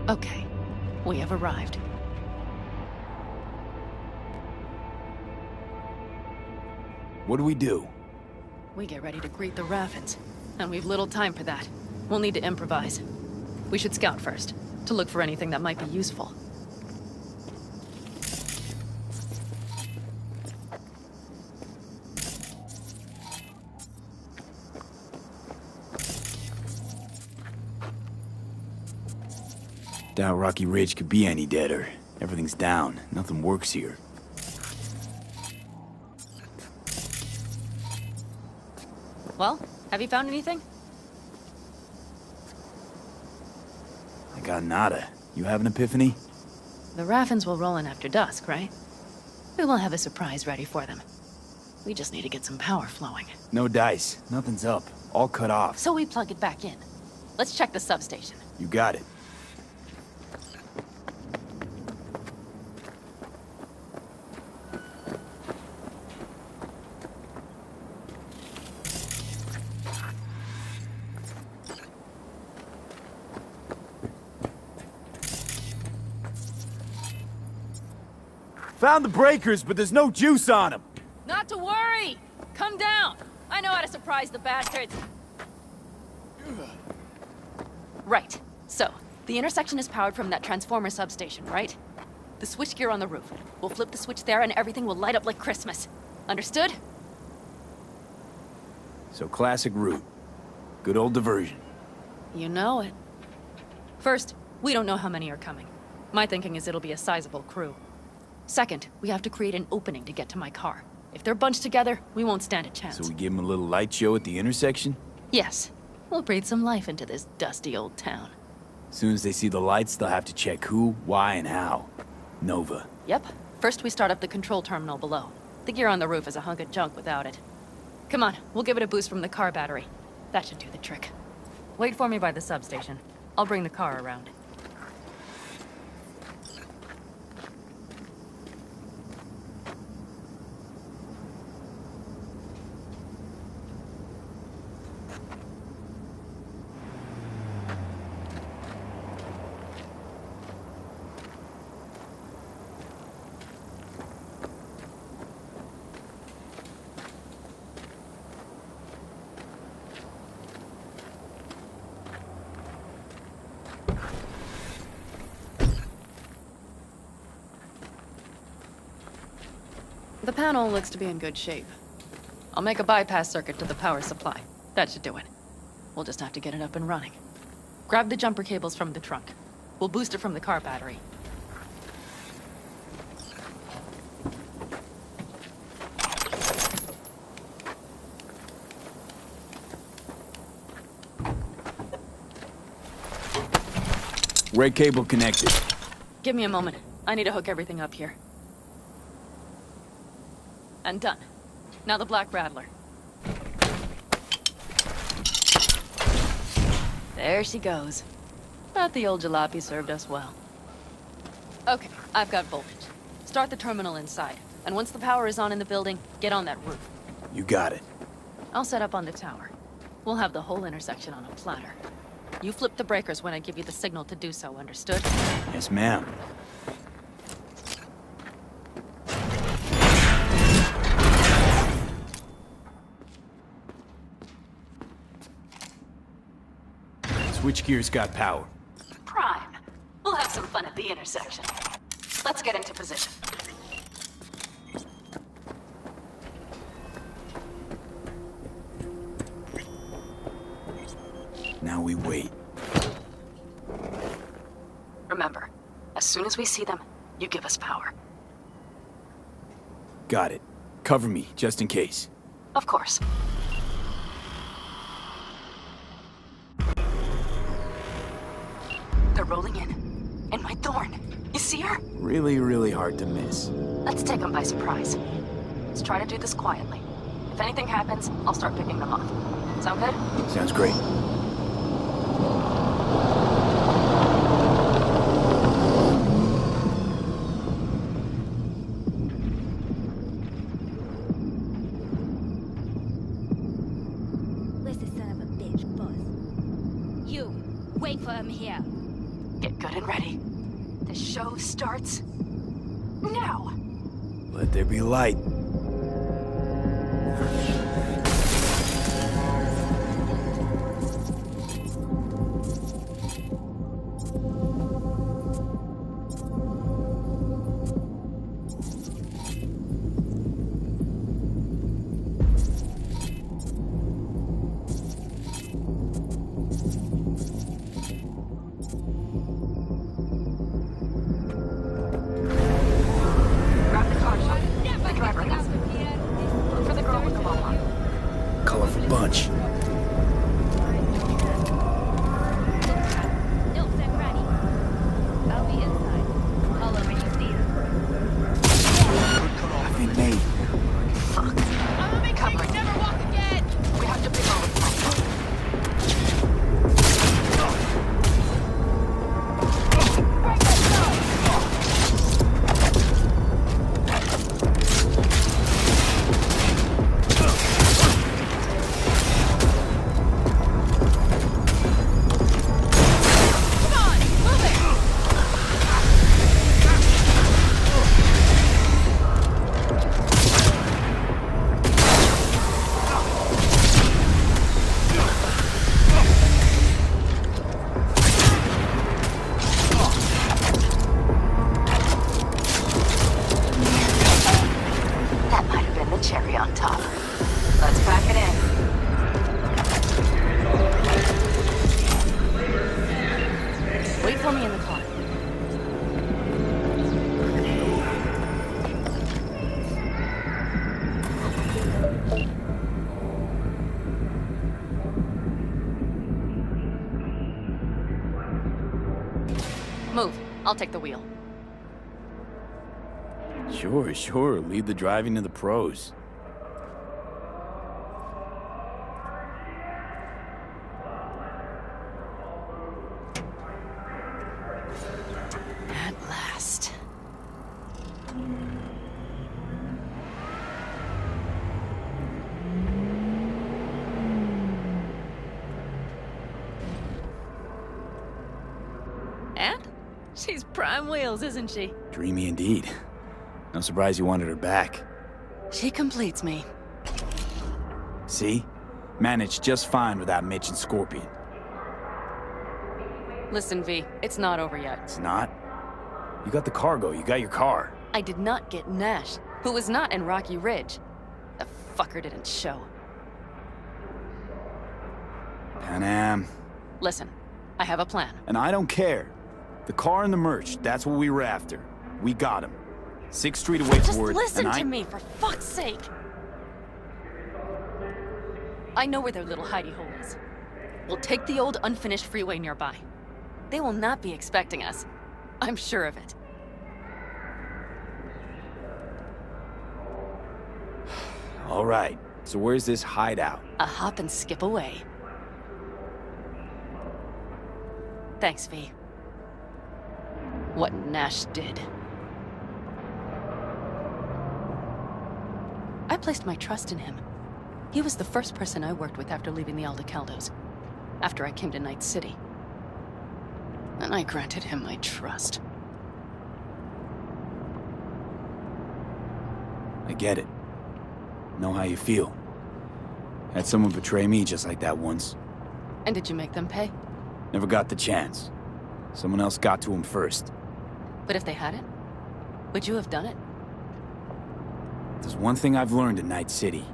Okay, we have arrived. What do we do? We get ready to greet the Raffins, and we've little time for that. We'll need to improvise. We should scout first, to look for anything that might be useful. Doubt Rocky Ridge could be any deader. Everything's down. Nothing works here. Well, have you found anything? I got nada. You have an epiphany? The Raffins will roll in after dusk, right? We will have a surprise ready for them. We just need to get some power flowing. No dice. Nothing's up. All cut off. So we plug it back in. Let's check the substation. You got it. Found the breakers, but there's no juice on them. Not to worry! Come down! I know how to surprise the bastards. Right. So, the intersection is powered from that transformer substation, right? The switchgear on the roof. We'll flip the switch there and everything will light up like Christmas. Understood? So classic route. Good old diversion. You know it. First, we don't know how many are coming. My thinking is it'll be a sizable crew. Second, we have to create an opening to get to my car. If they're bunched together, we won't stand a chance. So we give them a little light show at the intersection? Yes. We'll breathe some life into this dusty old town. As soon as they see the lights, they'll have to check who, why, and how. Nova. Yep. First we start up the control terminal below. The gear on the roof is a hunk of junk without it. Come on, we'll give it a boost from the car battery. That should do the trick. Wait for me by the substation. I'll bring the car around. The panel looks to be in good shape. I'll make a bypass circuit to the power supply. That should do it. We'll just have to get it up and running. Grab the jumper cables from the trunk. We'll boost it from the car battery. Red cable connected. Give me a moment. I need to hook everything up here. And done. Now the Black Rattler. There she goes. But the old jalopy served us well. Okay, I've got voltage. Start the terminal inside. And once the power is on in the building, get on that roof. You got it. I'll set up on the tower. We'll have the whole intersection on a platter. You flip the breakers when I give you the signal to do so, understood? Yes, ma'am. Switchgear's got power. Prime. We'll have some fun at the intersection. Let's get into position. Now we wait. Remember, as soon as we see them, you give us power. Got it. Cover me, just in case. Of course. They're rolling in. And my Thorn. You see her? Really, really hard to miss. Let's take them by surprise. Let's try to do this quietly. If anything happens, I'll start picking them off. Sound good? Sounds great. Where's the son of a bitch, boss? You, wait for him here. Get good and Get ready. The show starts now. Let there be light. Grab the car shot. The driver has it. Look for the girl with the mama. Colorful bunch. Don't stand ready. I'll be inside. Holler when you see her. I've been made. Fuck. I'ma make sure you never walk again! We have to pick over the mama. That might have been the cherry on top. Let's pack it in. Wait for me in the car. Move. I'll take the wheel. Sure. Leave the driving to the pros. At last. And? She's prime wheels, isn't she? Dreamy indeed. No surprise you wanted her back. She completes me. See? Managed just fine without Mitch and Scorpion. Listen, V, it's not over yet. It's not? You got the cargo, you got your car. I did not get Nash, who was not in Rocky Ridge. The fucker didn't show. Pan Am. Listen, I have a plan. And I don't care. The car and the merch, that's what we were after. We got him. 6th Street away Just forward, listen and to me, for fuck's sake! I know where their little hidey hole is. We'll take the old unfinished freeway nearby. They will not be expecting us. I'm sure of it. All right, so where's this hideout? A hop and skip away. Thanks, V. What Nash did. I placed my trust in him. He was the first person I worked with after leaving the Aldecaldos, after I came to Night City. And I granted him my trust. I get it. Know how you feel. Had someone betray me just like that once. And did you make them pay? Never got the chance. Someone else got to him first. But if they hadn't, would you have done it? There's one thing I've learned in Night City.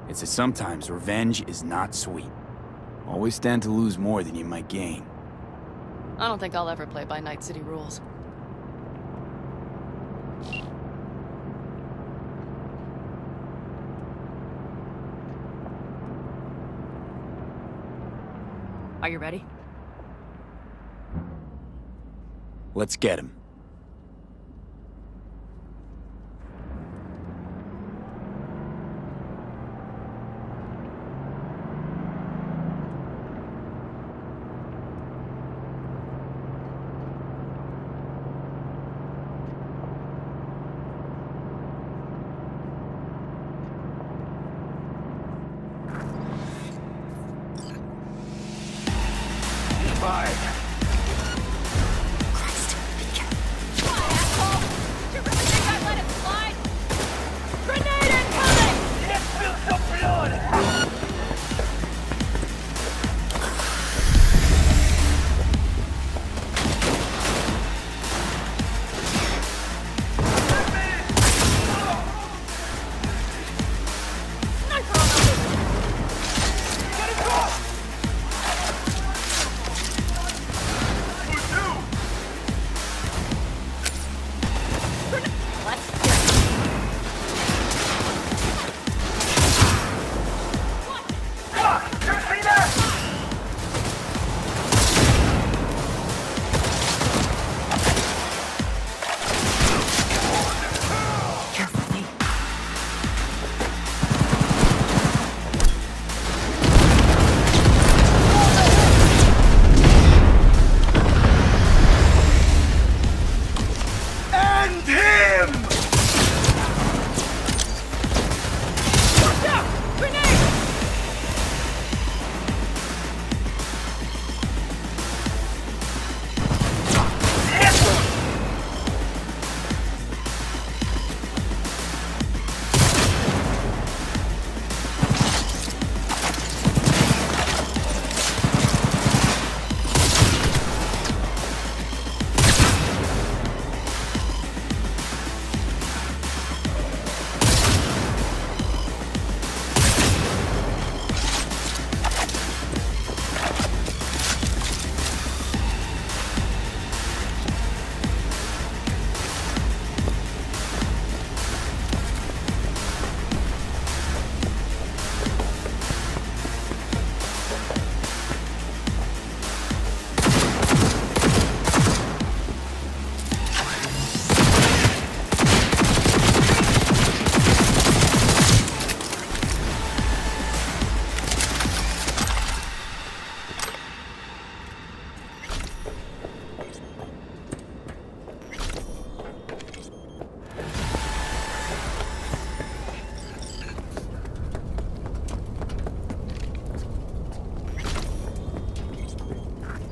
It's that sometimes revenge is not sweet. Always stand to lose more than you might gain. I don't think I'll ever play by Night City rules. Are you ready? Let's get him.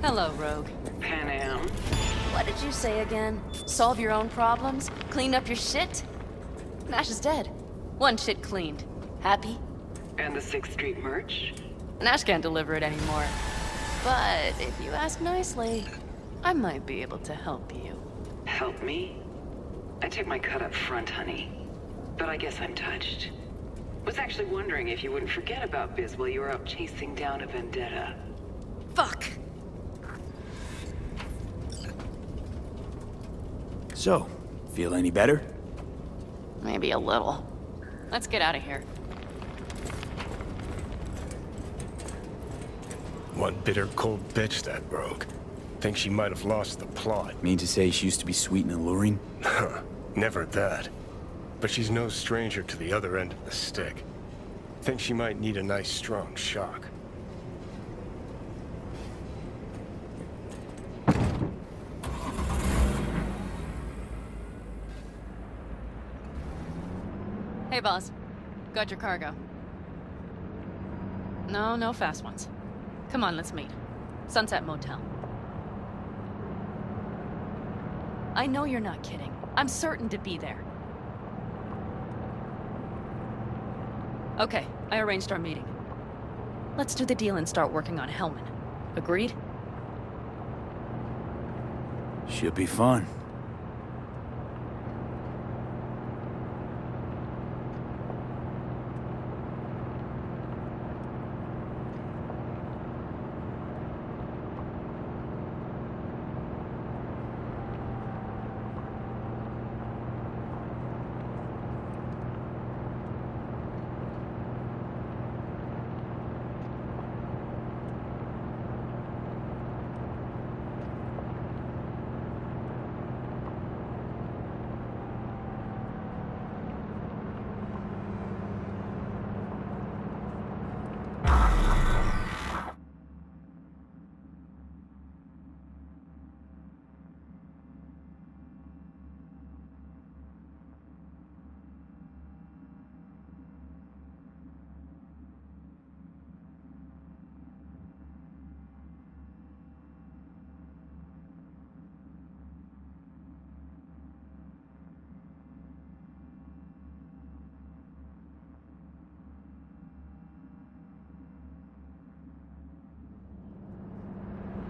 Hello, Rogue. Pan Am. What did you say again? Solve your own problems? Clean up your shit? Nash is dead. One shit cleaned. Happy? And the 6th Street merch? Nash can't deliver it anymore. But if you ask nicely, I might be able to help you. Help me? I took my cut up front, honey. But I guess I'm touched. Was actually wondering if you wouldn't forget about Biz while you were out chasing down a vendetta. Fuck! So, feel any better? Maybe a little. Let's get out of here. One bitter, cold bitch, that Rogue. Think she might have lost the plot. Mean to say she used to be sweet and alluring? Never that. But she's no stranger to the other end of the stick. Think she might need a nice, strong shock. Hey, boss. Got your cargo. No, no fast ones. Come on, let's meet. Sunset Motel. I know you're not kidding. I'm certain to be there. Okay, I arranged our meeting. Let's do the deal and start working on Hellman. Agreed? Should be fun.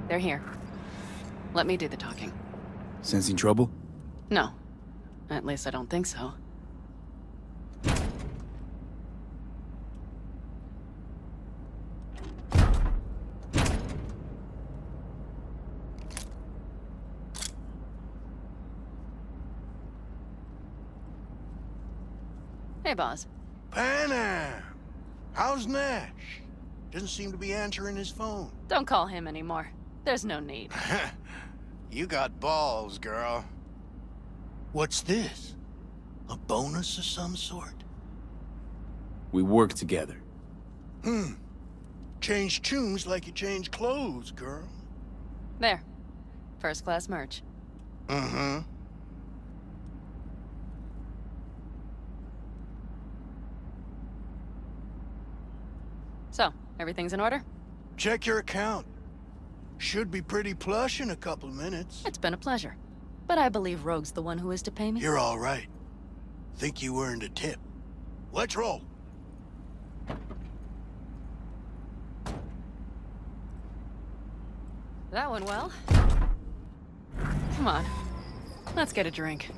They're here. Let me do the talking. Sensing trouble? No. At least I don't think so. Hey, boss. Pan Am! How's Nash? Doesn't seem to be answering his phone. Don't call him anymore. There's no need. You got balls, girl. What's this? A bonus of some sort? We work together. Change tunes like you change clothes, girl. There. First class merch. Mm-hmm. So, everything's in order? Check your account. Should be pretty plush in a couple of minutes. It's been a pleasure. But I believe Rogue's the one who is to pay me. You're all right. Think you earned a tip. Let's roll. That went well. Come on. Let's get a drink.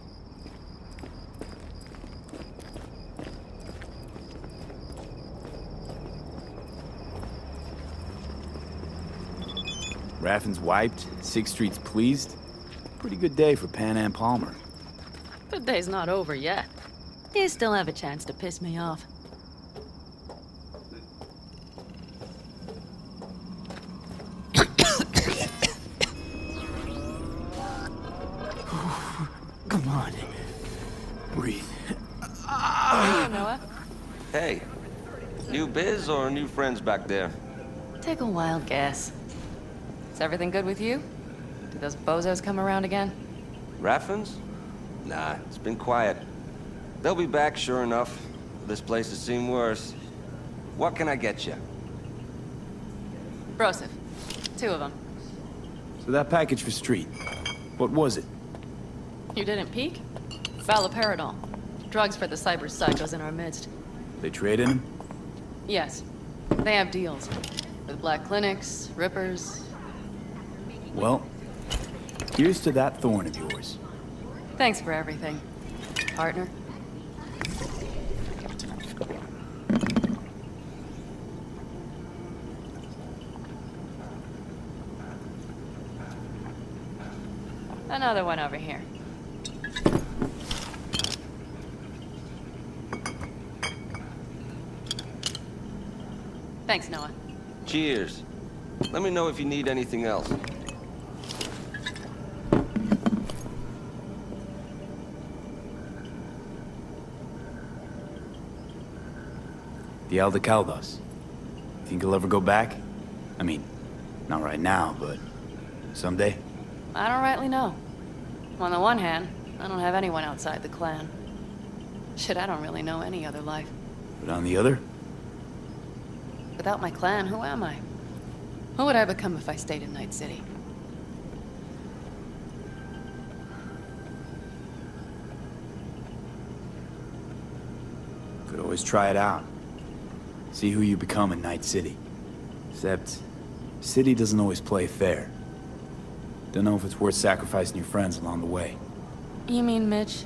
Raffin's wiped, 6th Street's pleased. Pretty good day for Pan Am Palmer. Good day's not over yet. You still have a chance to piss me off. Come on. Breathe. Hey, Noah. Hey, new biz or new friends back there? Take a wild guess. Is everything good with you? Did those bozos come around again? Raffins? Nah, it's been quiet. They'll be back, sure enough. This place has seen worse. What can I get you? Broseph. 2 of them. So that package for Street, what was it? You didn't peek? Valoperidol. Drugs for the cyber psychos in our midst. They traded him? Yes. They have deals. With black clinics, rippers. Well, here's to that thorn of yours. Thanks for everything, partner. Another one over here. Thanks, Noah. Cheers. Let me know if you need anything else. The Aldecaldos. Think he'll ever go back? I mean, not right now, but someday? I don't rightly know. On the one hand, I don't have anyone outside the clan. Shit, I don't really know any other life. But on the other? Without my clan, who am I? Who would I become if I stayed in Night City? Could always try it out. See who you become in Night City. Except, City doesn't always play fair. Don't know if it's worth sacrificing your friends along the way. You mean Mitch?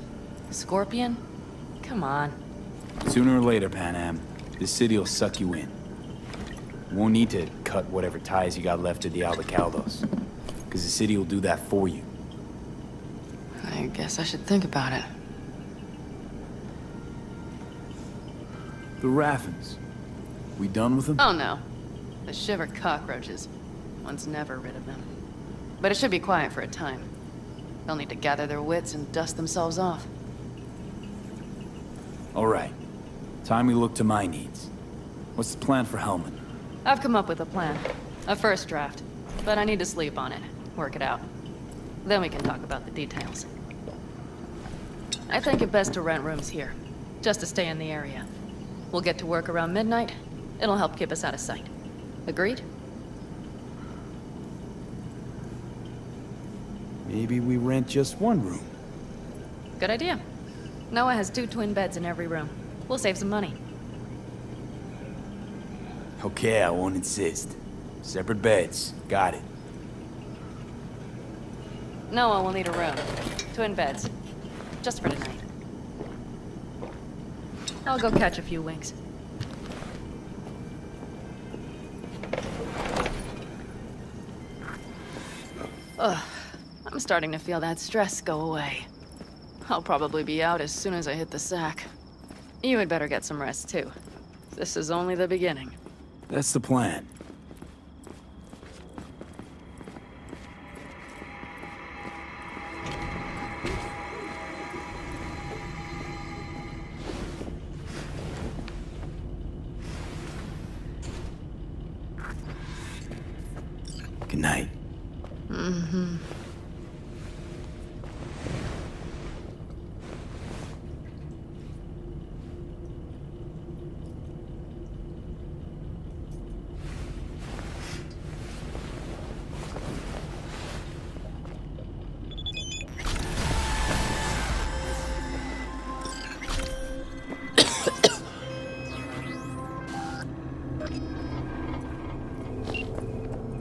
Scorpion? Come on. Sooner or later, Panam, this city will suck you in. You won't need to cut whatever ties you got left to the Aldecaldos. Because the city will do that for you. I guess I should think about it. The Raffens. We done with them? Oh no. The shiver cockroaches. One's never rid of them. But it should be quiet for a time. They'll need to gather their wits and dust themselves off. All right. Time we look to my needs. What's the plan for Hellman? I've come up with a plan. A first draft. But I need to sleep on it. Work it out. Then we can talk about the details. I think it best to rent rooms here. Just to stay in the area. We'll get to work around midnight. It'll help keep us out of sight. Agreed? Maybe we rent just one room. Good idea. Noah has 2 twin beds in every room. We'll save some money. Okay, I won't insist. Separate beds. Got it. Noah will need a room. Twin beds. Just for tonight. I'll go catch a few winks. Ugh. I'm starting to feel that stress go away. I'll probably be out as soon as I hit the sack. You had better get some rest, too. This is only the beginning. That's the plan. Good night. Mm-hmm.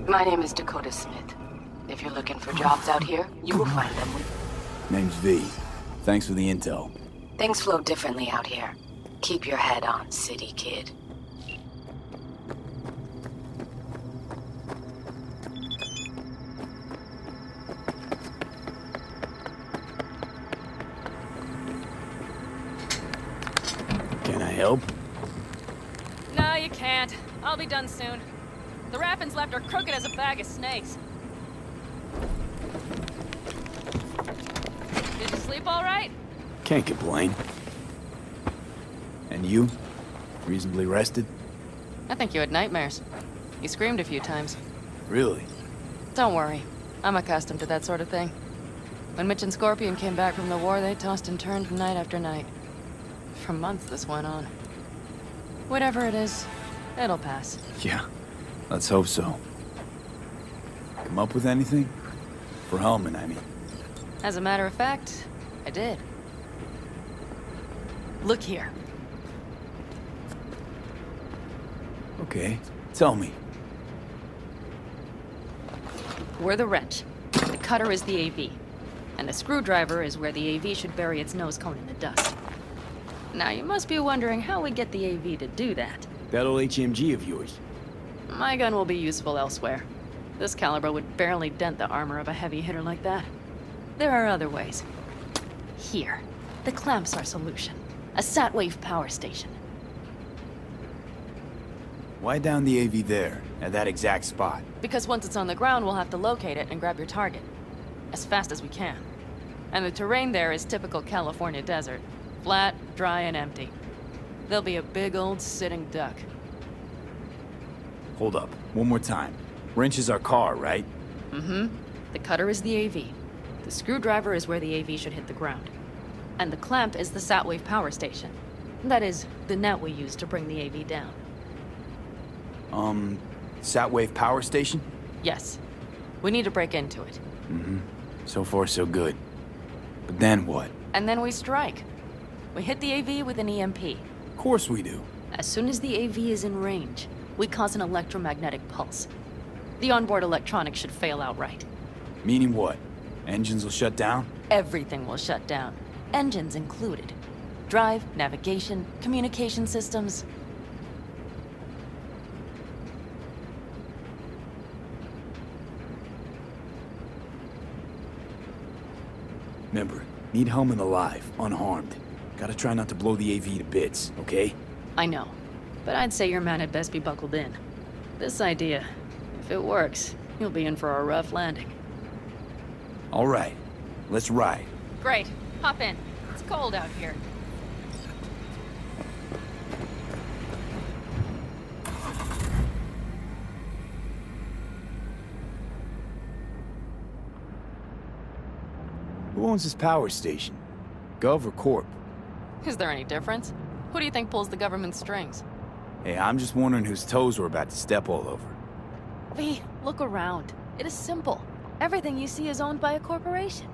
My name is Dakota Smith. If you're looking for jobs out here, you will find them. Name's V. Thanks for the intel. Things flow differently out here. Keep your head on, city kid. Can I help? No, you can't. I'll be done soon. The Raffens left are crooked as a bag of snakes. Did you sleep all right? Can't complain. And you? Reasonably rested? I think you had nightmares. You screamed a few times. Really? Don't worry. I'm accustomed to that sort of thing. When Mitch and Scorpion came back from the war, they tossed and turned night after night. For months this went on. Whatever it is, it'll pass. Yeah. Let's hope so. Come up with anything? For Hellman, I mean. As a matter of fact, I did. Look here. Okay, tell me. We're the wrench. The cutter is the AV. And the screwdriver is where the AV should bury its nose cone in the dust. Now, you must be wondering how we get the AV to do that. That old HMG of yours. My gun will be useful elsewhere. This caliber would barely dent the armor of a heavy hitter like that. There are other ways. Here. The clamp's our solution. A sat-wave power station. Why down the AV there, at that exact spot? Because once it's on the ground, we'll have to locate it and grab your target. As fast as we can. And the terrain there is typical California desert. Flat, dry, and empty. There'll be a big old sitting duck. Hold up, one more time. Wrench is our car, right? Mm-hmm. The cutter is the AV. The screwdriver is where the AV should hit the ground. And the clamp is the sat-wave power station. That is, the net we use to bring the AV down. Sat-wave power station? Yes. We need to break into it. Mm-hmm. So far, so good. But then what? And then we strike. We hit the AV with an EMP. Of course we do. As soon as the AV is in range, we cause an electromagnetic pulse. The onboard electronics should fail outright. Meaning what? Engines will shut down? Everything will shut down. Engines included. Drive, navigation, communication systems. Remember, need Hellman alive, unharmed. Gotta try not to blow the AV to bits, okay? I know. But I'd say your man had best be buckled in. This idea, if it works, you'll be in for a rough landing. All right, let's ride. Great. Hop in. It's cold out here. Who owns this power station? Gov or Corp? Is there any difference? Who do you think pulls the government's strings? Hey, I'm just wondering whose toes we're about to step all over. V, look around. It is simple. Everything you see is owned by a corporation.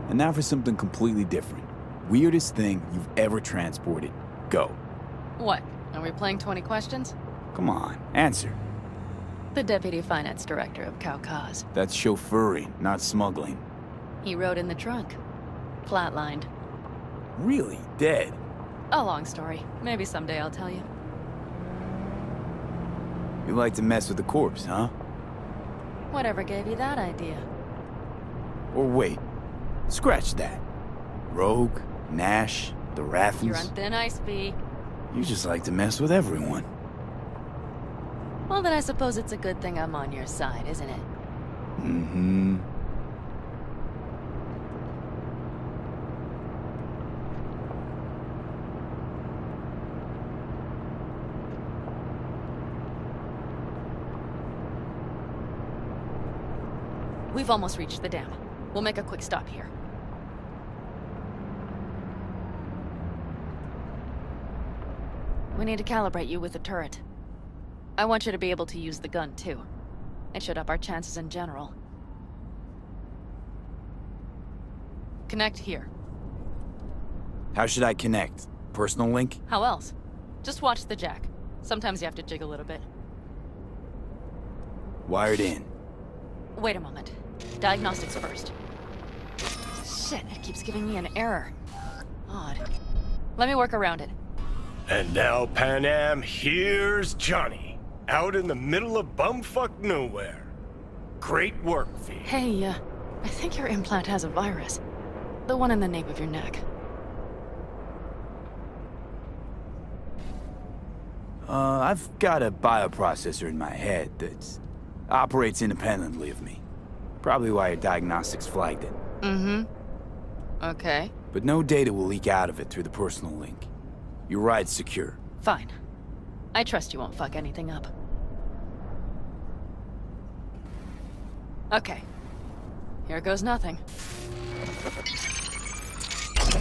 And now for something completely different. Weirdest thing you've ever transported. Go. What? Are we playing 20 questions? Come on, answer. The Deputy Finance Director of Caucase. That's chauffeuring, not smuggling. He rode in the trunk. Flatlined. Really? Dead? A long story. Maybe someday I'll tell you. You like to mess with the corpse, huh? Whatever gave you that idea? Or wait, scratch that. Rogue, Nash, the Raffens. You're on thin ice, V. You just like to mess with everyone. Well, then I suppose it's a good thing I'm on your side, isn't it? Mm-hmm. We've almost reached the dam. We'll make a quick stop here. We need to calibrate you with the turret. I want you to be able to use the gun, too. It should up our chances in general. Connect here. How should I connect? Personal link? How else? Just watch the jack. Sometimes you have to jig a little bit. Wired in. Wait a moment. Diagnostics first. Shit, it keeps giving me an error. Odd. Let me work around it. And now, Pan Am, here's Johnny. Out in the middle of bumfuck nowhere. Great work, V. Hey, I think your implant has a virus. The one in the nape of your neck. I've got a bioprocessor in my head that operates independently of me. Probably why your diagnostics flagged it. Mm-hmm. Okay. But no data will leak out of it through the personal link. Your ride's secure. Fine. I trust you won't fuck anything up. Okay. Here goes nothing.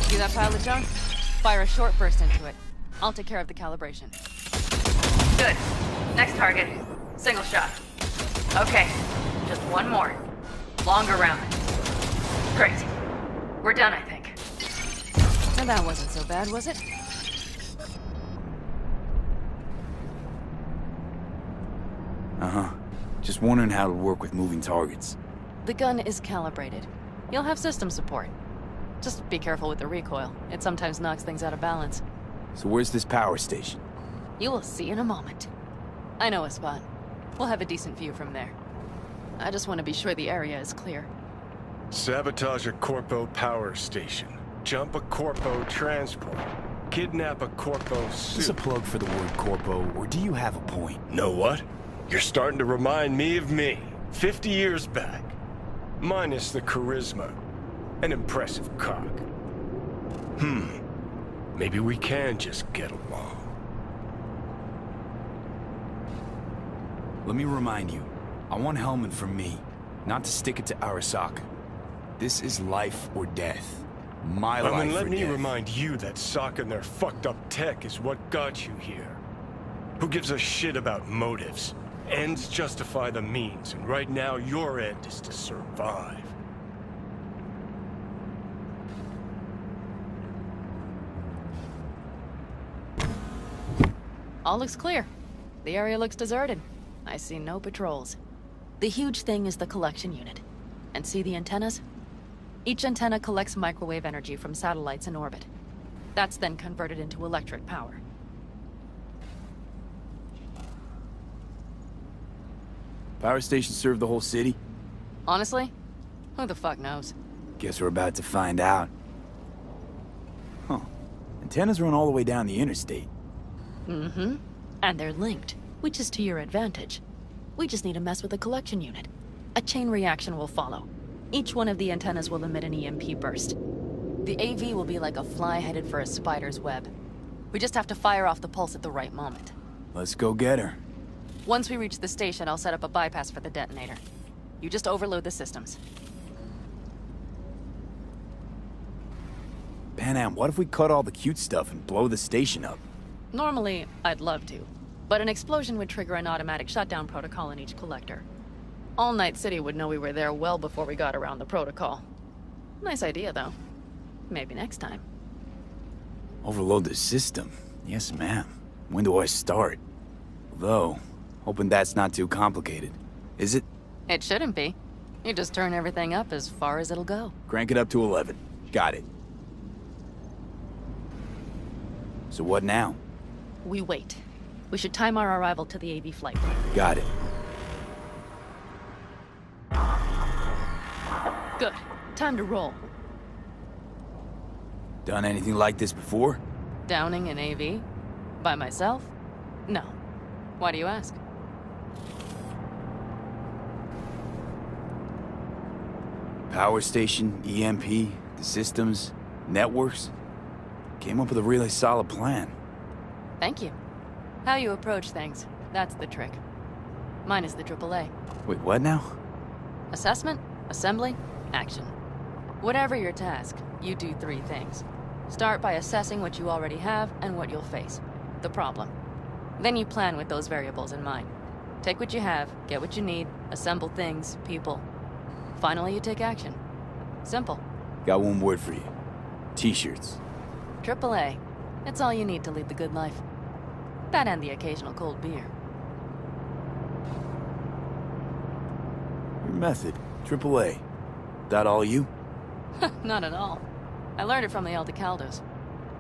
See that pile of junk? Fire a short burst into it. I'll take care of the calibration. Good. Next target. Single shot. Okay. Just one more. Longer round. Great. We're done, I think. And that wasn't so bad, was it? Uh-huh. Just wondering how it'll work with moving targets. The gun is calibrated. You'll have system support. Just be careful with the recoil. It sometimes knocks things out of balance. So where's this power station? You will see in a moment. I know a spot. We'll have a decent view from there. I just want to be sure the area is clear. Sabotage a Corpo power station. Jump a Corpo transport. Kidnap a Corpo Is this a suit. plug for the word corpo, or do you have a point? Know what? You're starting to remind me of me, 50 years back. Minus the charisma. An impressive cock. Maybe we can just get along. Let me remind you, I want Hellman from me, not to stick it to Arasaka. This is life or death. My life Then or let me death. remind you that Sokka and their fucked up tech is what got you here. Who gives a shit about motives? Ends justify the means, and right now your end is to survive. All looks clear. The area looks deserted. I see no patrols. The huge thing is the collection unit. And see the antennas? Each antenna collects microwave energy from satellites in orbit. That's then converted into electric power. Power station serve the whole city? Honestly, who the fuck knows? Guess we're about to find out. Huh. Antennas run all the way down the interstate. Mm-hmm. And they're linked, which is to your advantage. We just need to mess with the collection unit. A chain reaction will follow. Each one of the antennas will emit an EMP burst. The AV will be like a fly headed for a spider's web. We just have to fire off the pulse at the right moment. Let's go get her. Once we reach the station, I'll set up a bypass for the detonator. You just overload the systems. Panam, what if we cut all the cute stuff and blow the station up? Normally, I'd love to, but an explosion would trigger an automatic shutdown protocol in each collector. All Night City would know we were there well before we got around the protocol. Nice idea, though. Maybe next time. Overload the system? Yes, ma'am. When do I start? Although, hoping that's not too complicated. Is it? It shouldn't be. You just turn everything up as far as it'll go. Crank it up to 11. Got it. So what now? We wait. We should time our arrival to the AV flight. Got it. Good. Time to roll. Done anything like this before? Downing an AV? By myself? No. Why do you ask? Power station, EMP, the systems, networks. Came up with a really solid plan. Thank you. How you approach things, that's the trick. Mine is the AAA. Wait, what now? Assessment, assembly, action. Whatever your task, you do three things. Start by assessing what you already have and what you'll face. The problem. Then you plan with those variables in mind. Take what you have, get what you need, assemble things, people. Finally, you take action. Simple. Got one word for you. T-shirts. AAA. It's all you need to lead the good life. That and the occasional cold beer. Your method. AAA. That all you? Not at all. I learned it from the Aldecaldos.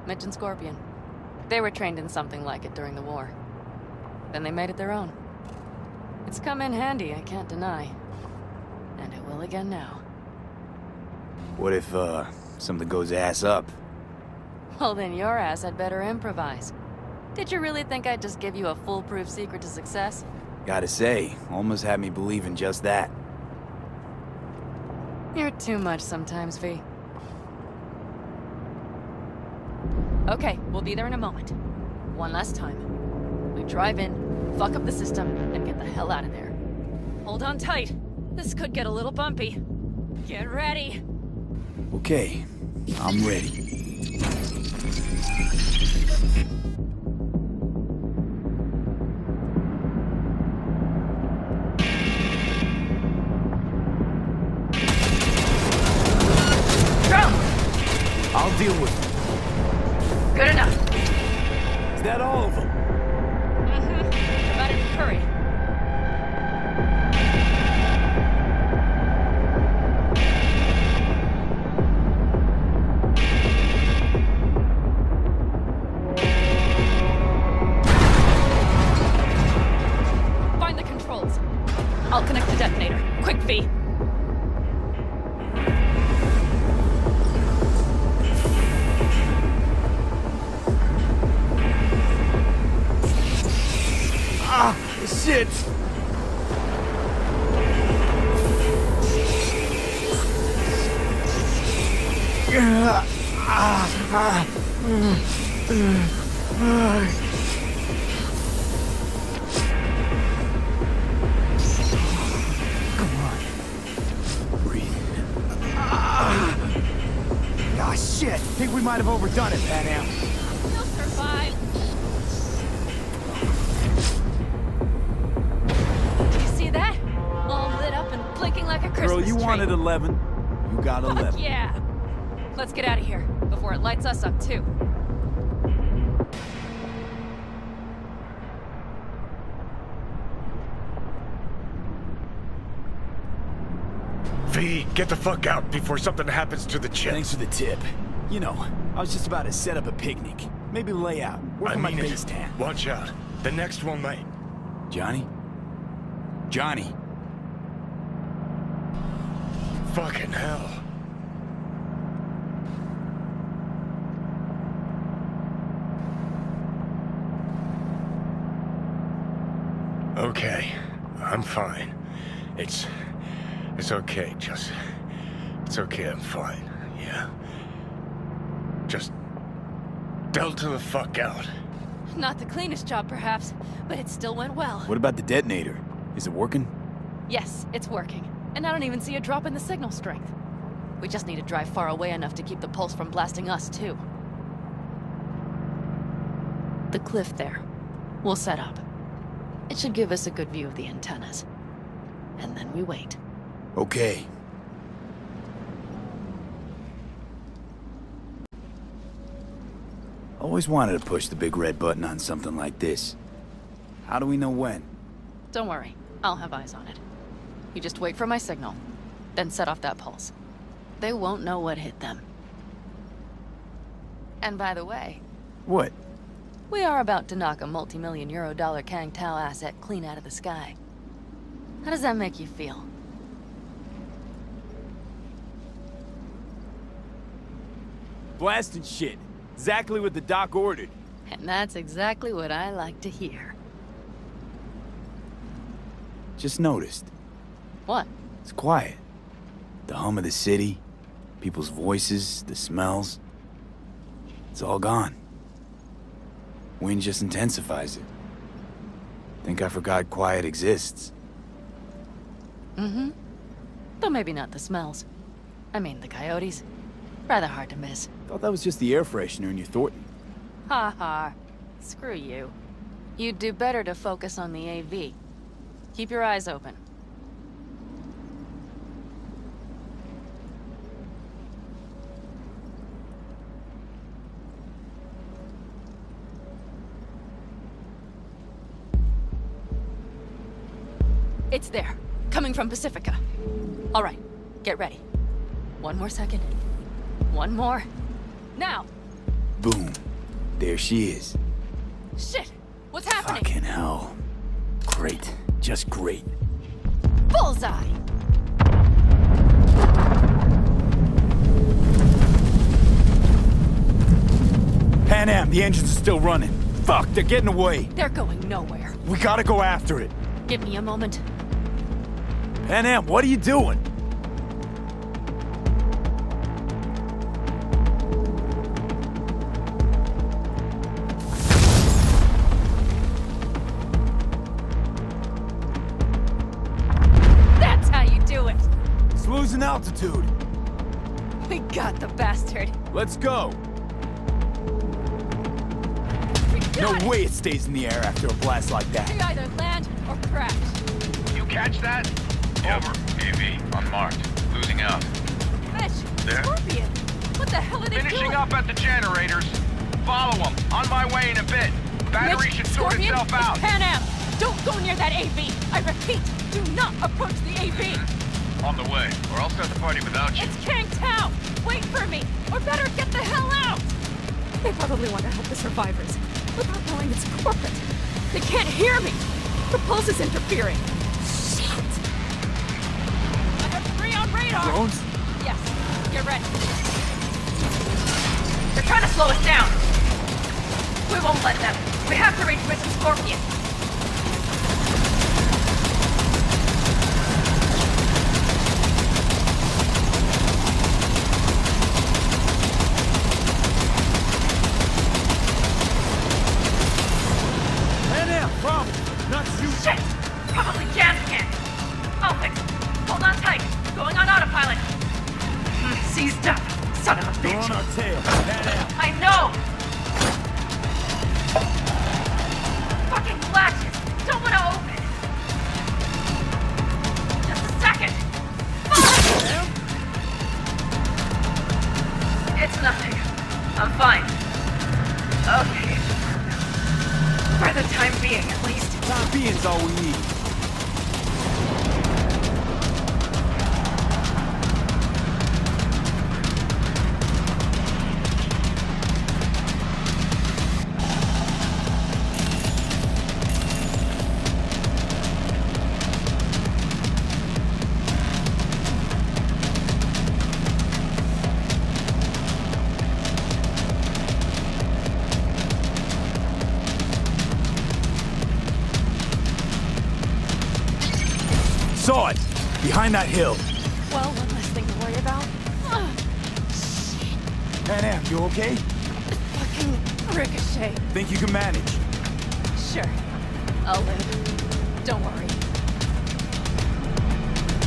Mitch and Scorpion. They were trained in something like it during the war. Then they made it their own. It's come in handy, I can't deny. And it will again now. What if, something goes ass up? Well, then your ass had better improvise. Did you really think I'd just give you a foolproof secret to success? Gotta say, almost had me believe in just that. You're too much sometimes, V. Okay, we'll be there in a moment. One last time. We drive in, fuck up the system, and get the hell out of there. Hold on tight. This could get a little bumpy. Get ready. Okay, I'm ready. I'll deal with them. Good enough. Is that all of them? Mm-hmm. Better hurry. Find the controls. I'll connect the detonator. Quick, V. Ah, shit! Breathe. Ah, shit! Think we might have overdone it, Pan Am. You'll survive. Do you see that? All lit up and blinking like a Christmas Girl, you tree. wanted 11. You got 11. Fuck yeah! Let's get out of here before it lights us up too. V, get the fuck out before something happens to the chip. Thanks for the tip. You know, I was just about to set up a picnic. Maybe lay out. Work I on my mean base it. tan. Watch out. The next one might. Johnny? Johnny? Fucking hell. Okay, I'm fine. It's okay, just... It's okay, I'm fine, yeah? Just... Delta the fuck out. Not the cleanest job, perhaps, but it still went well. What about the detonator? Is it working? Yes, it's working. And I don't even see a drop in the signal strength. We just need to drive far away enough to keep the pulse from blasting us, too. The cliff there. We'll set up. It should give us a good view of the antennas. And then we wait. Okay. Always wanted to push the big red button on something like this. How do we know when? Don't worry, I'll have eyes on it. You just wait for my signal, then set off that pulse. They won't know what hit them. And by the way, What? we are about to knock a multi-million euro dollar Kang Tao asset clean out of the sky. How does that make you feel? Blasting shit. Exactly what the doc ordered. And that's exactly what I like to hear. Just noticed. What? It's quiet. The hum of the city, people's voices, the smells. It's all gone. Wind just intensifies it. Think I forgot quiet exists. Mm-hmm. But maybe not the smells. I mean, the coyotes. Rather hard to miss. Thought that was just the air freshener in your Thornton. Ha ha. Screw you. You'd do better to focus on the AV. Keep your eyes open. It's there. Coming from Pacifica. All right. Get ready. One more second. One more. Now! Boom. There she is. Shit! What's happening? Fucking hell. Great. Just great. Bullseye! Pan Am, the engines are still running. Fuck, they're getting away. They're going nowhere. We gotta go after it. Give me a moment. Pan Am, what are you doing? That's how you do it! It's losing altitude. We got the bastard. Let's go. We No got it. way it stays in the air after a blast like We that. either land or crash. You catch that? Over. AV, unmarked. Losing out. Fish! There? Scorpion! What the hell are they Finishing doing? up at the generators. Follow them. On my way in a bit. Battery Mitch, should sort Scorpion, itself out. it's Pan Am. Don't go near that AV. I repeat, do not approach the AV. On the way, or I'll start the party without you. It's Kang Tao. Wait for me, or better get the hell out. They probably want to help the survivors, without knowing it's corporate. They can't hear me. The pulse is interfering. Shit. I have 3 on radar. Drones? Yes. Get ready. They're trying to slow us down. We won't let them. We have to reach Mission Scorpion. Shit! Probably jam can. I'll fix it. Hold on tight. Going on autopilot. Seized up. Son of a bitch. They're on our tail. I know! Fucking latches! Don't want to open! Just a second! Fuck! It's nothing. I'm fine. Okay. For the time being, at least. Time being's all we need. Saw it! Behind that hill. Well, one less thing to worry about. Pan Am, you okay? Fucking ricochet. Think you can manage? Sure. I'll live. Don't worry.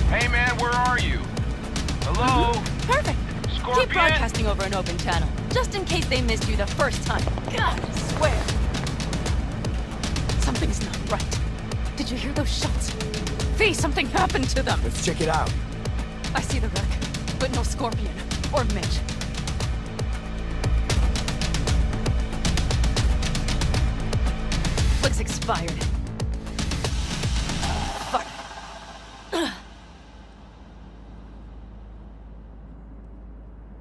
Hey man, where are you? Hello? Perfect. Scorpion? Keep broadcasting over an open channel, just in case they missed you the first time. God, I swear. Something's not right. Did you hear those shots? V, something happened to them. Let's check it out. I see the wreck, but no Scorpion or Mitch. Looks expired. Fuck.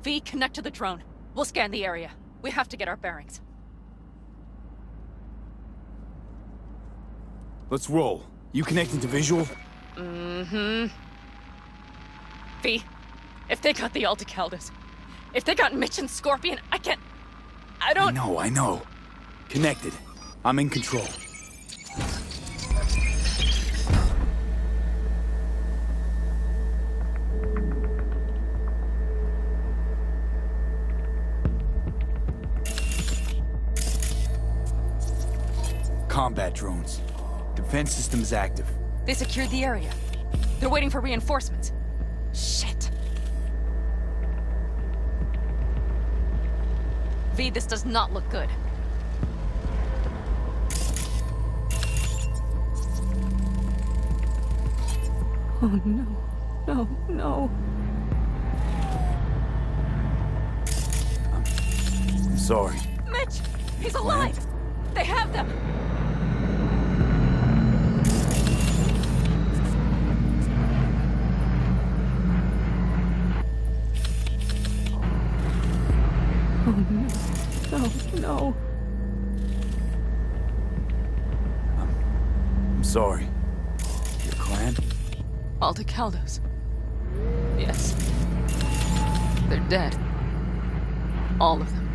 V, connect to the drone. We'll scan the area. We have to get our bearings. Let's roll. You connecting to visual? Mm-hmm. V, if they got the Alticaldos, if they got Mitch and Scorpion, I can't... I don't... I know. Connected. I'm in control. Combat drones. Defense system is active. They secured the area. They're waiting for reinforcements. Shit. V, this does not look good. Oh no. No, no. I'm sorry. Mitch! He's alive! They have them! Oh no. No, no. I'm sorry. Your clan? Aldecaldos. Yes. They're dead. All of them.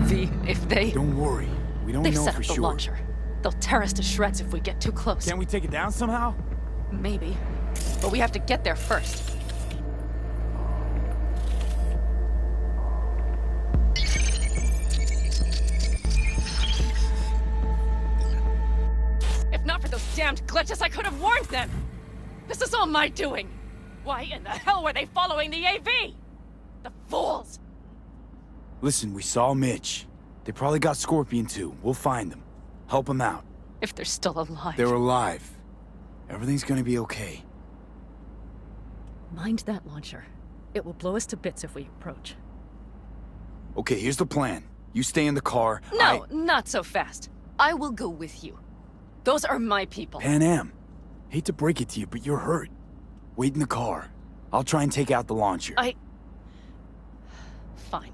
V, if they... Don't worry. We don't They've know set for up the sure. launcher. They'll tear us to shreds if we get too close. Can't we take it down somehow? Maybe. But we have to get there first. If not for those damned glitches, I could have warned them! This is all my doing! Why in the hell were they following the AV? The fools! Listen, we saw Mitch. They probably got Scorpion too. We'll find them. Help them out. If they're still alive. They're alive. Everything's gonna be okay. Mind that launcher. It will blow us to bits if we approach. Okay, here's the plan. You stay in the car. No, not so fast. I will go with you. Those are my people. Pan Am. Hate to break it to you, but you're hurt. Wait in the car. I'll try and take out the launcher. Fine.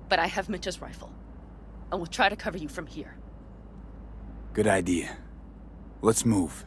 But I have Mitch's rifle. And we'll try to cover you from here. Good idea. Let's move.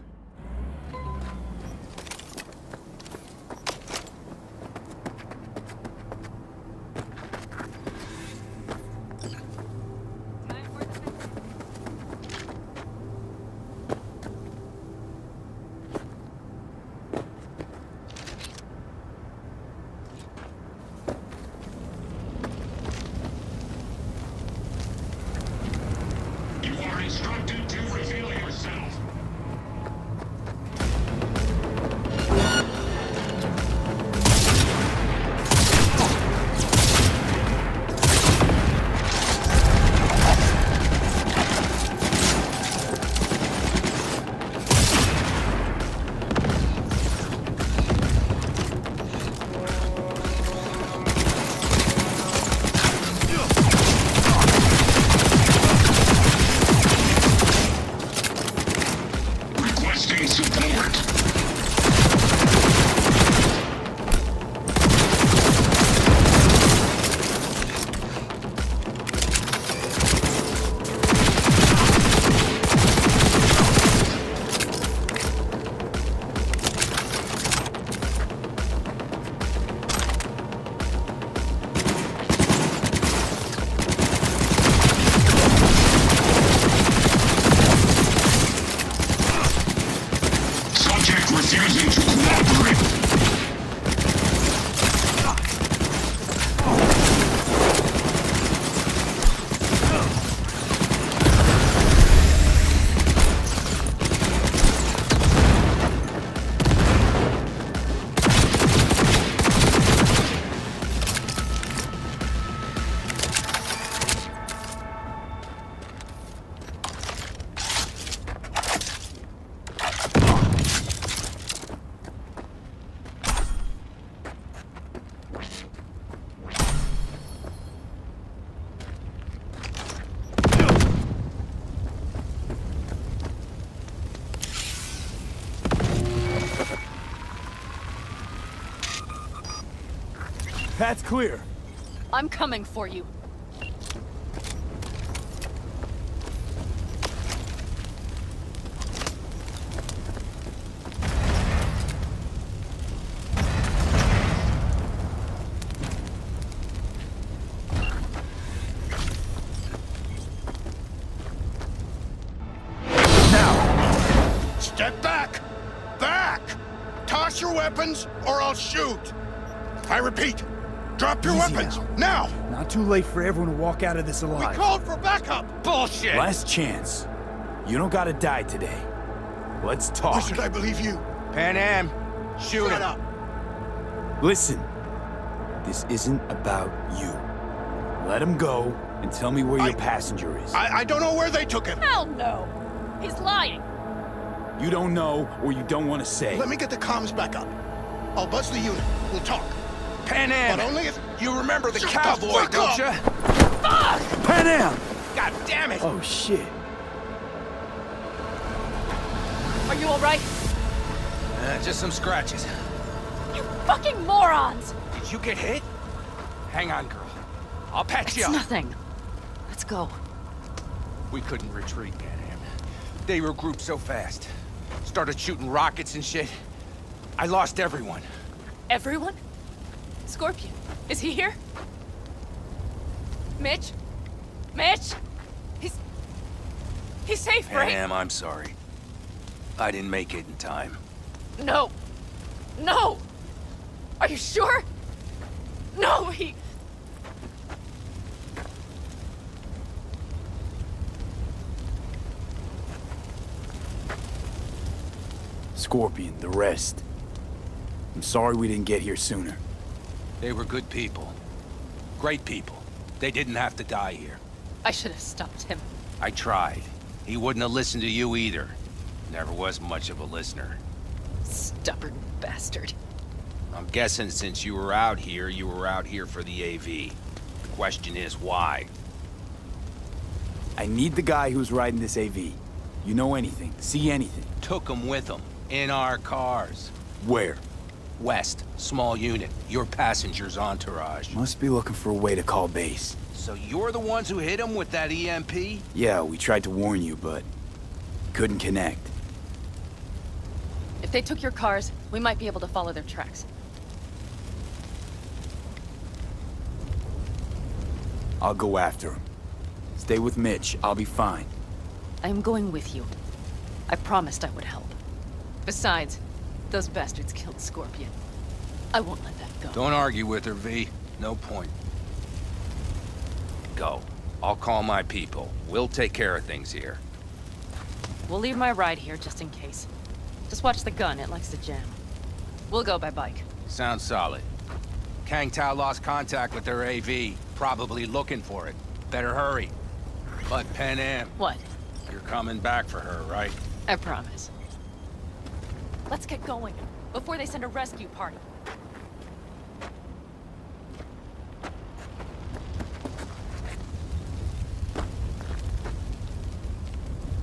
Refusing to cooperate. Path's clear. I'm coming for you. Step back! Back! Toss your weapons, or I'll shoot! I repeat, drop your Easy weapons, now! Not too late for everyone to walk out of this We alive. called for backup! Bullshit! Last chance. You don't gotta die today. Let's talk. Why should I believe you? Pan Am, shoot Shut him. up! Listen, this isn't about you. Let him go and tell me where your passenger is. I don't know where they took him! Hell no! He's lying! You don't know or you don't want to say. Let me get the comms back up. I'll buzz the unit. We'll talk. Pan Am, But only if... you remember the Shut the cowboy, fuck don't up! you? Pan Am! God damn it! Oh, shit. Are you alright? Just some scratches. You fucking morons! Did you get hit? Hang on, girl. I'll patch It's you up. nothing. Let's go. We couldn't retreat, Pan Am. They regrouped so fast. Started shooting rockets and shit. I lost everyone. Everyone? Scorpion, is he here? Mitch? Mitch? He's safe, Pan right? Am, I'm sorry. I didn't make it in time. No. No! Are you sure? No, he... Scorpion, the rest. I'm sorry we didn't get here sooner. They were good people. Great people. They didn't have to die here. I should have stopped him. I tried. He wouldn't have listened to you either. Never was much of a listener. Stubborn bastard. I'm guessing since you were out here for the AV. The question is, why? I need the guy who's riding this AV. You know anything? See anything? Took him with him. In our cars. Where? West. Small unit. Your passenger's entourage. Must be looking for a way to call base. So you're the ones who hit him with that EMP? Yeah, we tried to warn you, but couldn't connect. If they took your cars, we might be able to follow their tracks. I'll go after him. Stay with Mitch. I'll be fine. I am going with you. I promised I would help. Besides, those bastards killed Scorpion. I won't let that go. Don't argue with her, V. No point. Go. I'll call my people. We'll take care of things here. We'll leave my ride here just in case. Just watch the gun, it likes to jam. We'll go by bike. Sounds solid. Kang Tao lost contact with their AV. Probably looking for it. Better hurry. But Pan Am, What? you're coming back for her, right? I promise. Let's get going, before they send a rescue party.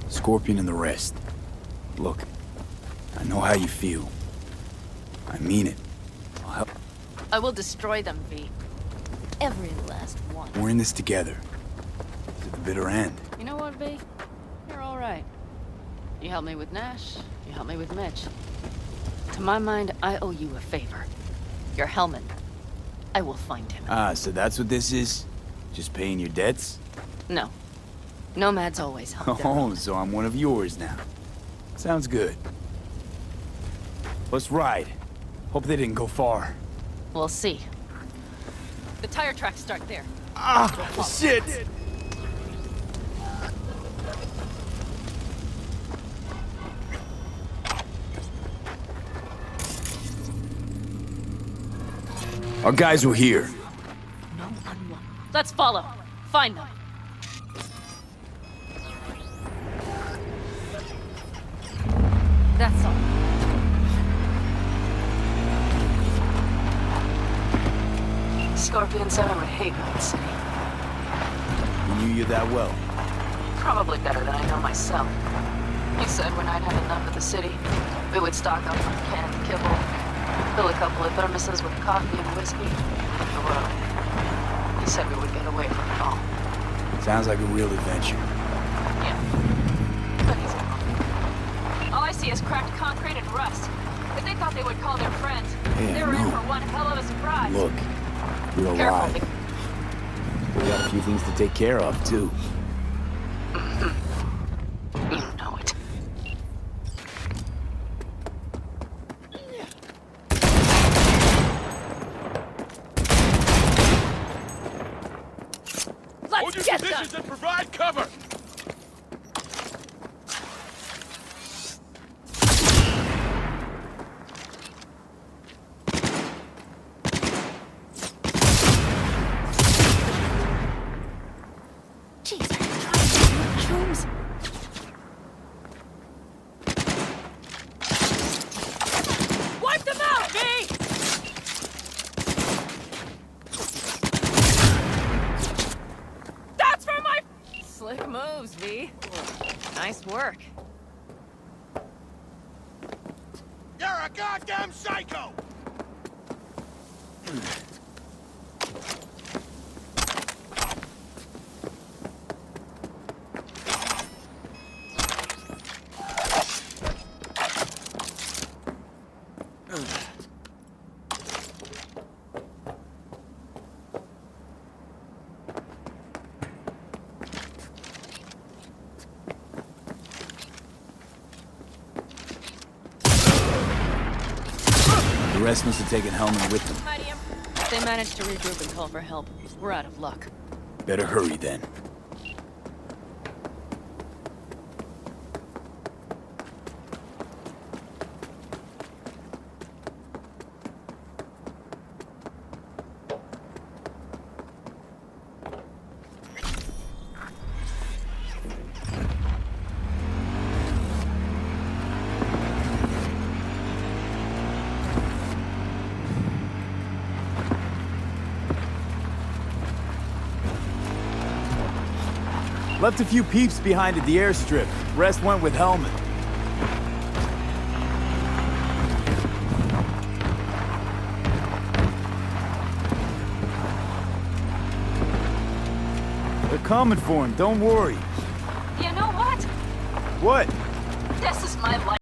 Scorpion and the rest. Look, I know how you feel. I mean it. I'll help. I will destroy them, V. Every last one. We're in this together. To the bitter end. You know what, V? You're all right. You helped me with Nash, you helped me with Mitch. To my mind, I owe you a favor. Your Hellman. I will find him. Ah, so that's what this is? Just paying your debts? No. Nomads always help their Oh, own. so I'm one of yours now. Sounds good. Let's ride. Hope they didn't go far. We'll see. The tire tracks start there. Ah, shit! Our guys were here. No one will. Let's follow. Find them. That's all. Scorpion said I would hate Night City. We knew you that well. Probably better than I know myself. He said when I'd had enough of the city, we would stock up on canned kibble, fill a couple of thermoses with coffee and whiskey, and hit the road. He said we would get away from it all. Sounds like a real adventure. Yeah. But he's wrong. All I see is cracked concrete and rust. If they thought they would call their friends, Yeah, they were in no. for one hell of a surprise. Look, we're Careful. alive. We got a few things to take care of, too. You know it. Let's get them! and provide cover! Jeez, I'm trying to choose. Wipe them out, V! That's for my... Slick moves, V. Nice work. You're a goddamn psycho! The rest must have taken Hellman with them. Medium. If they manage to regroup and call for help, we're out of luck. Better hurry, then. Left a few peeps behind at the airstrip. Rest went with Helmet. They're coming for him, don't worry. You know what? What? This is my life.